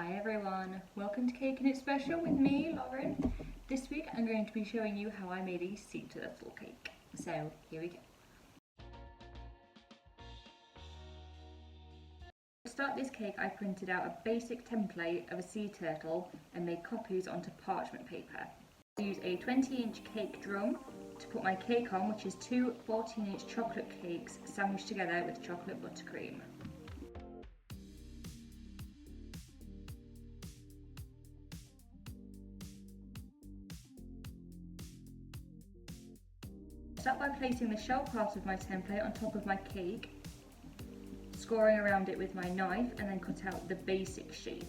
Hi everyone, welcome to Cake and It's Special with me, Lauren. This week I'm going to be showing you how I made a sea turtle cake. So here we go. To start this cake I printed out a basic template of a sea turtle and made copies onto parchment paper. I use a 20-inch cake drum to put my cake on, which is two 14-inch chocolate cakes sandwiched together with chocolate buttercream. Start by placing the shell part of my template on top of my cake, scoring around it with my knife, and then cut out the basic shape.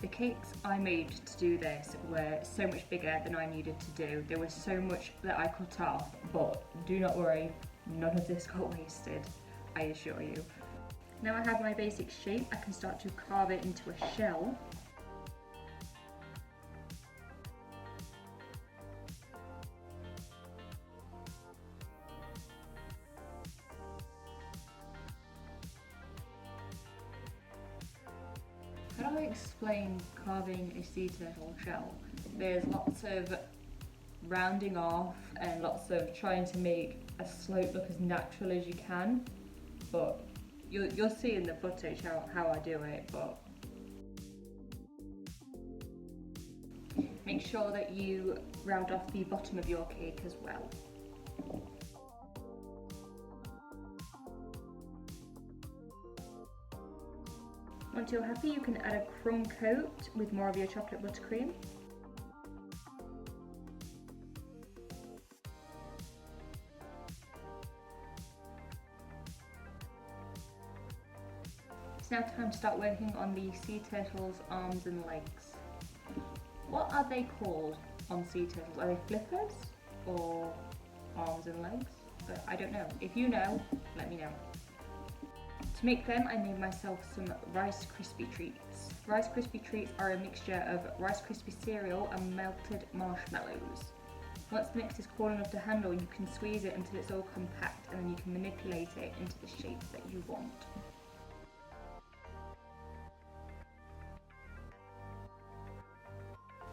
The cakes I made to do this were so much bigger than I needed to do. There was so much that I cut off, but do not worry, none of this got wasted, I assure you. Now I have my basic shape, I can start to carve it into a shell. How do I explain carving a sea turtle shell? There's lots of rounding off and lots of trying to make a slope look as natural as you can, but you'll see in the footage how I do it. But make sure that you round off the bottom of your cake as well. Once you're happy, you can add a crumb coat with more of your chocolate buttercream. It's now time to start working on the sea turtle's arms and legs. What are they called on sea turtles? Are they flippers or arms and legs? But I don't know. If you know, let me know. To make them, I made myself some Rice Krispie treats. Rice Krispie treats are a mixture of Rice Krispie cereal and melted marshmallows. Once the mix is cool enough to handle, you can squeeze it until it's all compact, and then you can manipulate it into the shape that you want.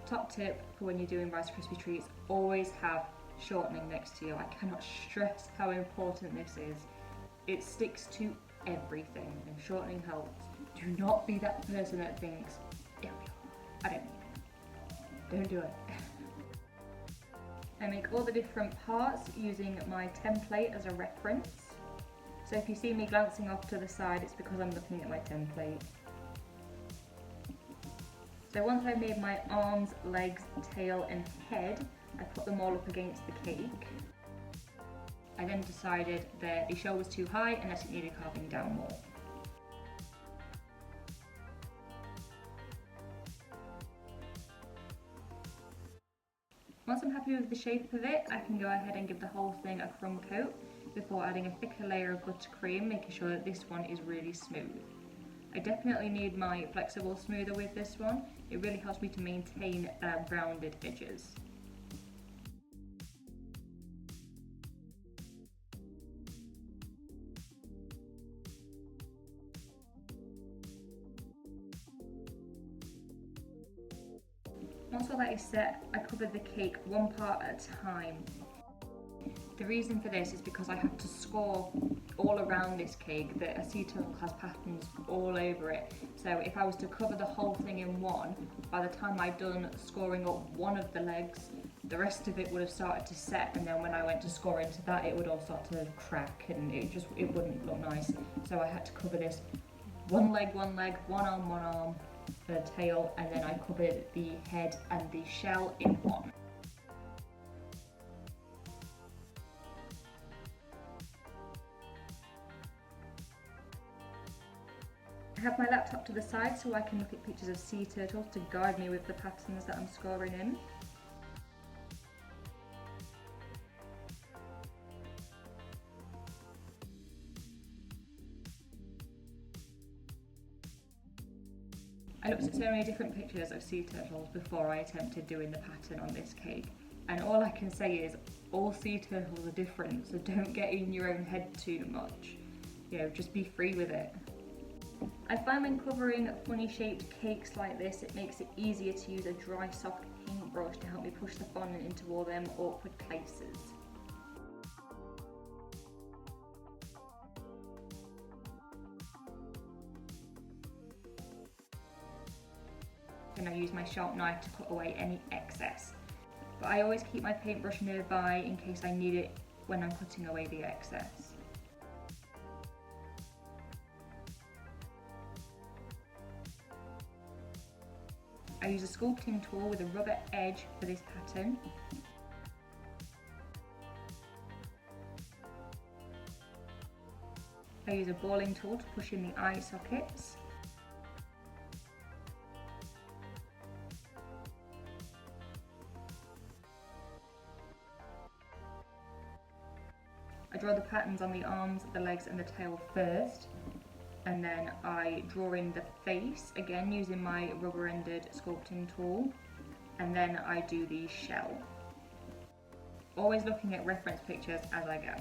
Top tip for when you're doing Rice Krispie treats, always have shortening next to you. I cannot stress how important this is. It sticks to everything, and shortening helps. Do not be that person that thinks, yeah, I don't need it. Don't do it. I make all the different parts using my template as a reference. So if you see me glancing off to the side, it's because I'm looking at my template. So once I've made my arms, legs, tail and head, I put them all up against the cake. I then decided that the shell was too high and that it needed carving down more. Once I'm happy with the shape of it, I can go ahead and give the whole thing a crumb coat before adding a thicker layer of buttercream, making sure that this one is really smooth. I definitely need my flexible smoother with this one. It really helps me to maintain rounded edges. Once all that is set, I covered the cake one part at a time. The reason for this is because I have to score all around this cake that a sea turtle has patterns all over it. So if I was to cover the whole thing in one, by the time I'd done scoring up one of the legs, the rest of it would have started to set, and then when I went to score into that, it would all start to crack and it wouldn't look nice. So I had to cover this one leg, one arm, the tail, and then I covered the head and the shell in one. I have my laptop to the side so I can look at pictures of sea turtles to guide me with the patterns that I'm scoring in. I looked at so many different pictures of sea turtles before I attempted doing the pattern on this cake, and all I can say is all sea turtles are different, so don't get in your own head too much. You know, just be free with it. I find when covering funny shaped cakes like this, it makes it easier to use a dry soft paintbrush to help me push the fondant into all them awkward places. And I use my sharp knife to cut away any excess. But I always keep my paintbrush nearby in case I need it when I'm cutting away the excess. I use a sculpting tool with a rubber edge for this pattern. I use a balling tool to push in the eye sockets. I draw the patterns on the arms, the legs and the tail first, and then I draw in the face, again using my rubber-ended sculpting tool, and then I do the shell. Always looking at reference pictures as I go.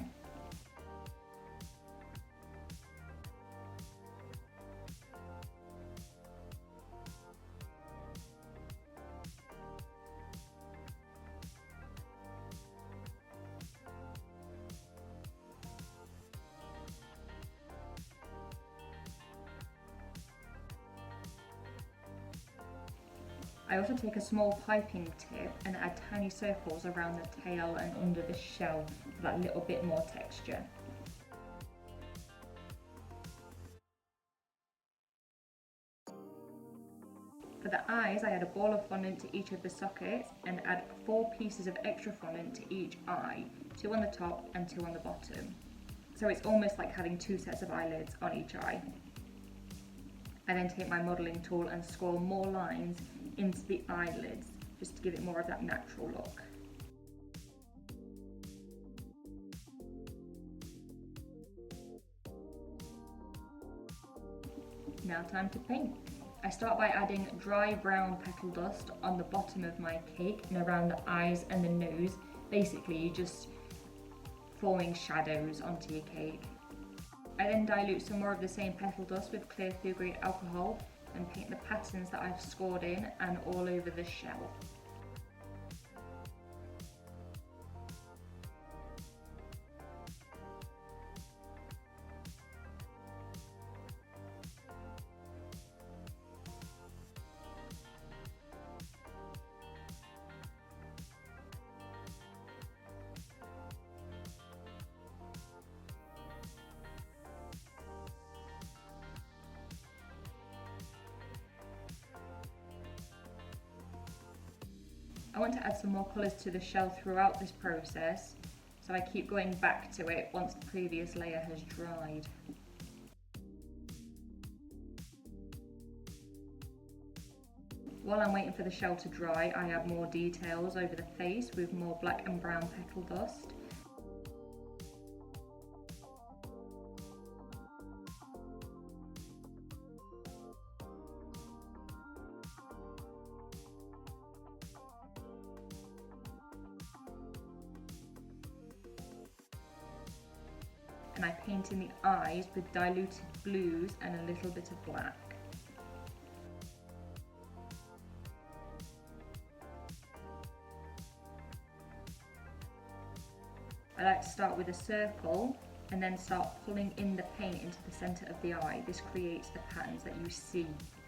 I also take a small piping tip and add tiny circles around the tail and under the shell for that little bit more texture. For the eyes, I add a ball of fondant to each of the sockets and add 4 pieces of extra fondant to each eye, 2 on the top and 2 on the bottom. So it's almost like having 2 sets of eyelids on each eye. I then take my modelling tool and score more lines into the eyelids, just to give it more of that natural look. Now time to paint. I start by adding dry brown petal dust on the bottom of my cake and around the eyes and the nose, basically just forming shadows onto your cake. I then dilute some more of the same petal dust with clear food grade alcohol and paint the patterns that I've scored in and all over the shell. I want to add some more colours to the shell throughout this process, so I keep going back to it once the previous layer has dried. While I'm waiting for the shell to dry, I add more details over the face with more black and brown petal dust. And I paint in the eyes with diluted blues and a little bit of black. I like to start with a circle and then start pulling in the paint into the centre of the eye. This creates the patterns that you see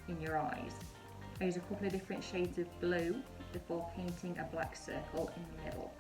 in your eyes. I use a couple of different shades of blue before painting a black circle in the middle.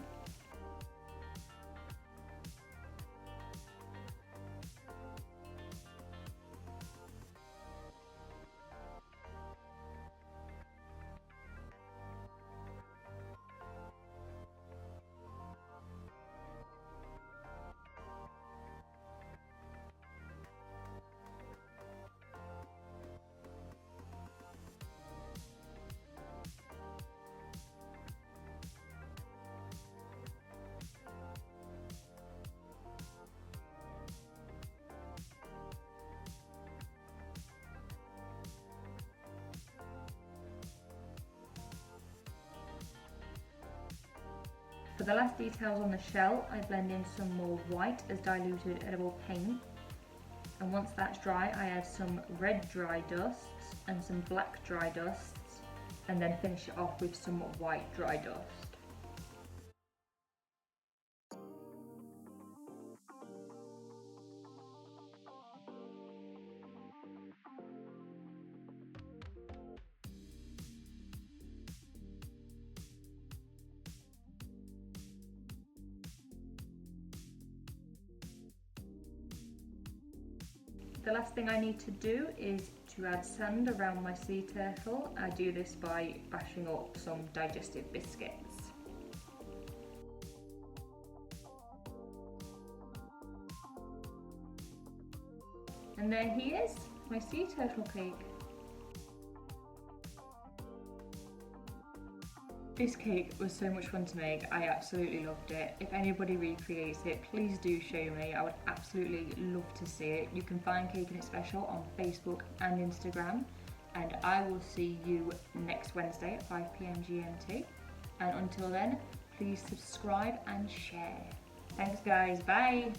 For the last details on the shell, I blend in some more white as diluted edible paint. And once that's dry, I add some red dry dusts and some black dry dusts, and then finish it off with some white dry dust. The last thing I need to do is to add sand around my sea turtle. I do this by bashing up some digestive biscuits. And there he is, my sea turtle cake. This cake was so much fun to make, I absolutely loved it. If anybody recreates it, please do show me, I would absolutely love to see it. You can find Caking It Special on Facebook and Instagram, and I will see you next Wednesday at 5 PM GMT. And until then, please subscribe and share. Thanks guys, bye!